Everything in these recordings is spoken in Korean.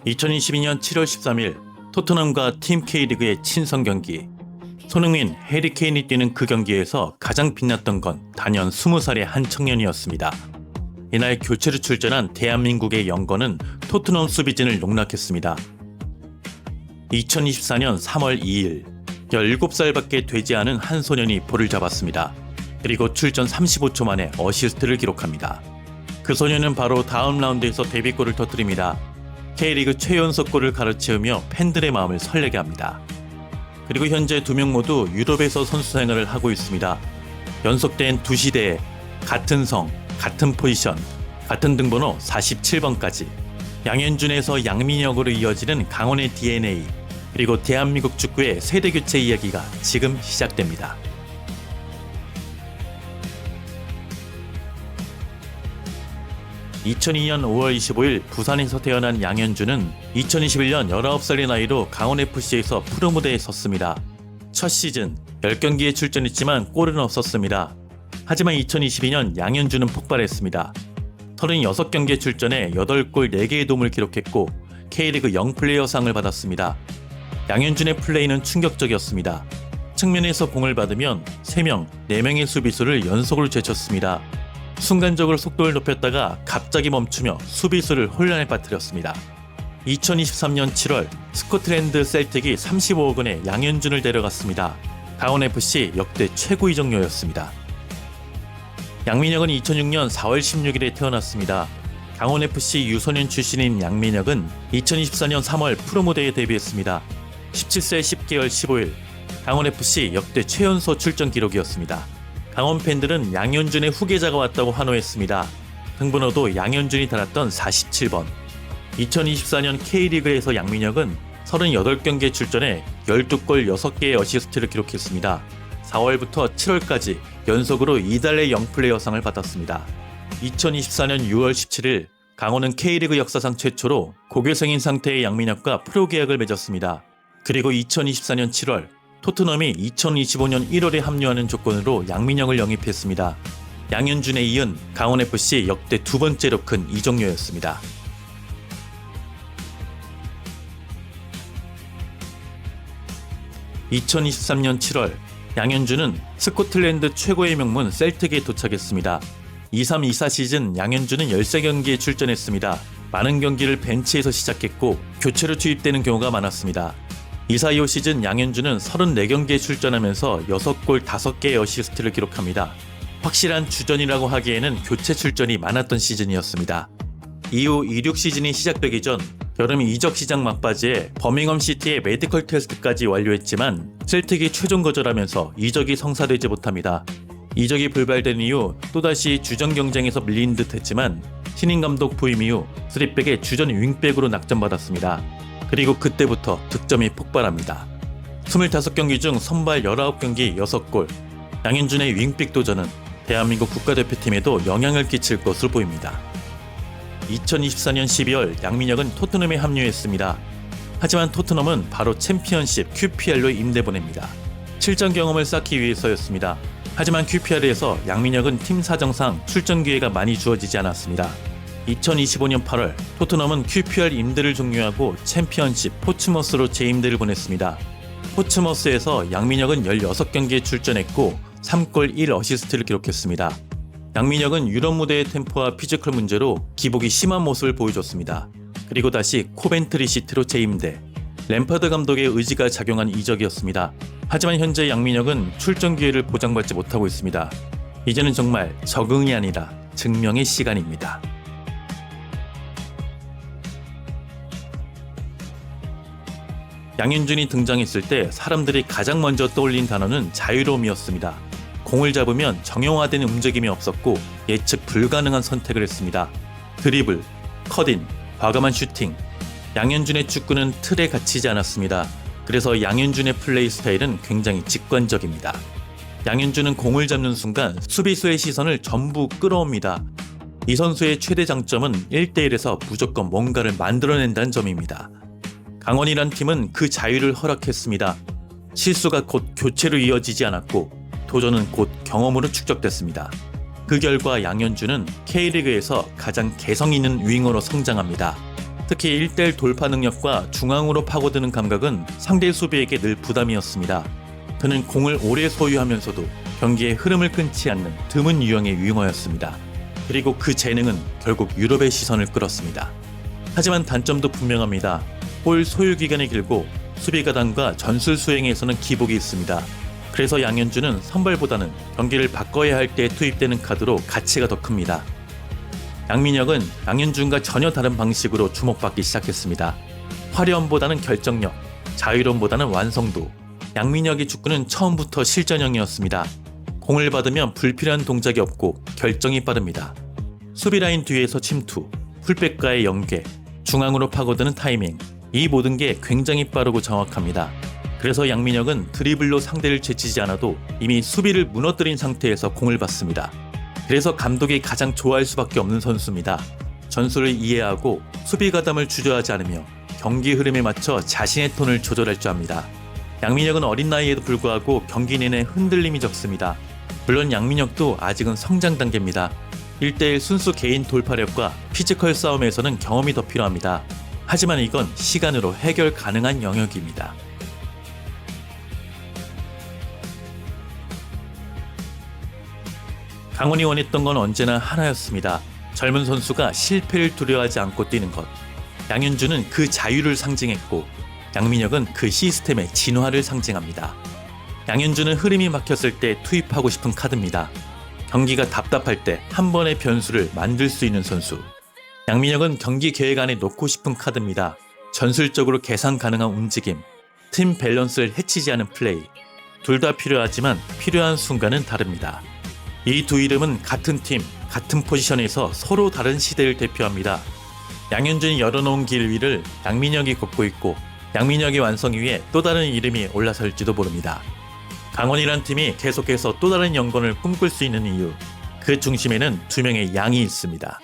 2022년 7월 13일 토트넘과 팀 K리그의 친선 경기. 손흥민, 해리 케인이 뛰는 그 경기에서 가장 빛났던 건 단연 20살의 한 청년이었습니다. 이날 교체로 출전한 대한민국의 영건은 토트넘 수비진을 농락했습니다. 2024년 3월 2일 17살밖에 되지 않은 한 소년이 볼을 잡았습니다. 그리고 출전 35초 만에 어시스트를 기록합니다. 그 소년은 바로 다음 라운드에서 데뷔골을 터뜨립니다. K리그 최연소골을 가로채우며 팬들의 마음을 설레게 합니다. 그리고 현재 두 명 모두 유럽에서 선수 생활을 하고 있습니다. 연속된 두 시대에 같은 성, 같은 포지션, 같은 등번호 47번까지 양현준에서 양민혁으로 이어지는 강원의 DNA, 그리고 대한민국 축구의 세대교체 이야기가 지금 시작됩니다. (2002년 5월 25일) 부산에서 태어난 양현준은 2021년 19살의 나이로 강원FC에서 프로무대에 섰습니다. 첫 시즌 10경기에 출전했지만 골은 없었습니다. 하지만 2022년 양현준은 폭발했습니다. 36경기에 출전해 8골 4개의 도움을 기록했고 K리그 영플레이어상을 받았습니다. 양현준의 플레이는 충격적이었습니다. 측면에서 공을 받으면 3명, 4명의 수비수를 연속으로 제쳤습니다. 순간적으로 속도를 높였다가 갑자기 멈추며 수비수를 혼란에 빠뜨렸습니다. 2023년 7월 스코틀랜드 셀틱이 35억 원에 양현준을 데려갔습니다. 강원FC 역대 최고 이적료였습니다. 양민혁은 2006년 4월 16일에 태어났습니다. 강원FC 유소년 출신인 양민혁은 2024년 3월 프로무대에 데뷔했습니다. 17세 10개월 15일 강원FC 역대 최연소 출전 기록이었습니다. 강원 팬들은 양현준의 후계자가 왔다고 환호했습니다. 등번호도 양현준이 달았던 47번. 2024년 K리그에서 양민혁은 38경기에 출전해 12골 6개의 어시스트를 기록했습니다. 4월부터 7월까지 연속으로 이달의 영플레이어상을 받았습니다. 2024년 6월 17일 강원은 K리그 역사상 최초로 고교생인 상태의 양민혁과 프로계약을 맺었습니다. 그리고 2024년 7월 토트넘이 2025년 1월에 합류하는 조건으로 양민혁을 영입했습니다. 양현준에 이은 강원FC 역대 두 번째로 큰 이적료였습니다. (2023년 7월) 양현준은 스코틀랜드 최고의 명문 셀틱에 도착했습니다. 23-24 시즌 양현준은 13경기에 출전했습니다. 많은 경기를 벤치에서 시작했고 교체로 투입되는 경우가 많았습니다. 24-25 시즌 양현준은 34경기에 출전하면서 6골 5개의 어시스트를 기록합니다. 확실한 주전이라고 하기에는 교체 출전이 많았던 시즌이었습니다. 이후 26 시즌이 시작되기 전 여름 이적 시장 막바지에 버밍엄 시티의 메디컬 테스트까지 완료했지만 셀틱이 최종 거절하면서 이적이 성사되지 못합니다. 이적이 불발된 이후 또다시 주전 경쟁에서 밀린 듯 했지만 신인 감독 부임 이후 3백의 주전 윙백으로 낙점받았습니다. 그리고 그때부터 득점이 폭발합니다. 25경기 중 선발 19경기 6골. 양현준의 윙백 도전은 대한민국 국가대표팀에도 영향을 끼칠 것으로 보입니다. 2024년 12월 양민혁은 토트넘에 합류했습니다. 하지만 토트넘은 바로 챔피언십 QPR로 임대 보냅니다. 실전 경험을 쌓기 위해서였습니다. 하지만 QPR에서 양민혁은 팀 사정상 출전 기회가 많이 주어지지 않았습니다. 2025년 8월 토트넘은 QPR 임대를 종료하고 챔피언십 포츠머스로 재임대를 보냈습니다. 포츠머스에서 양민혁은 16경기에 출전했고 3골 1어시스트를 기록했습니다. 양민혁은 유럽 무대의 템포와 피지컬 문제로 기복이 심한 모습을 보여줬습니다. 그리고 다시 코벤트리 시티로 재임대. 램파드 감독의 의지가 작용한 이적이었습니다. 하지만 현재 양민혁은 출전 기회를 보장받지 못하고 있습니다. 이제는 정말 적응이 아니라 증명의 시간입니다. 양현준이 등장했을 때 사람들이 가장 먼저 떠올린 단어는 자유로움이었습니다. 공을 잡으면 정형화된 움직임이 없었고 예측 불가능한 선택을 했습니다. 드리블, 컷인, 과감한 슈팅. 양현준의 축구는 틀에 갇히지 않았습니다. 그래서 양현준의 플레이 스타일은 굉장히 직관적입니다. 양현준은 공을 잡는 순간 수비수의 시선을 전부 끌어옵니다. 이 선수의 최대 장점은 1대1에서 무조건 뭔가를 만들어낸다는 점입니다. 강원이란 팀은 그 자유를 허락했습니다. 실수가 곧 교체로 이어지지 않았고 도전은 곧 경험으로 축적됐습니다. 그 결과 양현준은 K리그에서 가장 개성 있는 윙어로 성장합니다. 특히 1대1 돌파 능력과 중앙으로 파고드는 감각은 상대 수비에게 늘 부담이었습니다. 그는 공을 오래 소유하면서도 경기의 흐름을 끊지 않는 드문 유형의 위어였습니다. 그리고 그 재능은 결국 유럽의 시선을 끌었습니다. 하지만 단점도 분명합니다. 볼 소유 기간이 길고 수비 가담과 전술 수행에서는 기복이 있습니다. 그래서 양현주는 선발보다는 경기를 바꿔야 할 때 투입되는 카드로 가치가 더 큽니다. 양민혁은 양현준과 전혀 다른 방식으로 주목받기 시작했습니다. 화려함보다는 결정력, 자유로움보다는 완성도. 양민혁의 축구는 처음부터 실전형이었습니다. 공을 받으면 불필요한 동작이 없고 결정이 빠릅니다. 수비라인 뒤에서 침투, 풀백과의 연계, 중앙으로 파고드는 타이밍, 이 모든 게 굉장히 빠르고 정확합니다. 그래서 양민혁은 드리블로 상대를 제치지 않아도 이미 수비를 무너뜨린 상태에서 공을 받습니다. 그래서 감독이 가장 좋아할 수밖에 없는 선수입니다. 전술을 이해하고 수비 가담을 주저하지 않으며 경기 흐름에 맞춰 자신의 톤을 조절할 줄 압니다. 양민혁은 어린 나이에도 불구하고 경기 내내 흔들림이 적습니다. 물론 양민혁도 아직은 성장 단계입니다. 1대1 순수 개인 돌파력과 피지컬 싸움에서는 경험이 더 필요합니다. 하지만 이건 시간으로 해결 가능한 영역입니다. 강원이 원했던 건 언제나 하나였습니다. 젊은 선수가 실패를 두려워하지 않고 뛰는 것. 양현준은 그 자유를 상징했고 양민혁은 그 시스템의 진화를 상징합니다. 양현준은 흐름이 막혔을 때 투입하고 싶은 카드입니다. 경기가 답답할 때 한 번의 변수를 만들 수 있는 선수. 양민혁은 경기 계획 안에 놓고 싶은 카드입니다. 전술적으로 계산 가능한 움직임, 팀 밸런스를 해치지 않은 플레이. 둘 다 필요하지만 필요한 순간은 다릅니다. 이 두 이름은 같은 팀, 같은 포지션에서 서로 다른 시대를 대표합니다. 양현준이 열어놓은 길 위를 양민혁이 걷고 있고 양민혁의 완성 위에 또 다른 이름이 올라설지도 모릅니다. 강원이란 팀이 계속해서 또 다른 영광을 꿈꿀 수 있는 이유, 그 중심에는 두 명의 양이 있습니다.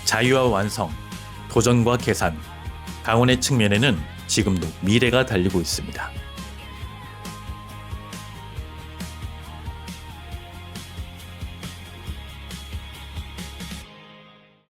자유와 완성, 도전과 계산. 강원의 측면에는 지금도 미래가 달리고 있습니다.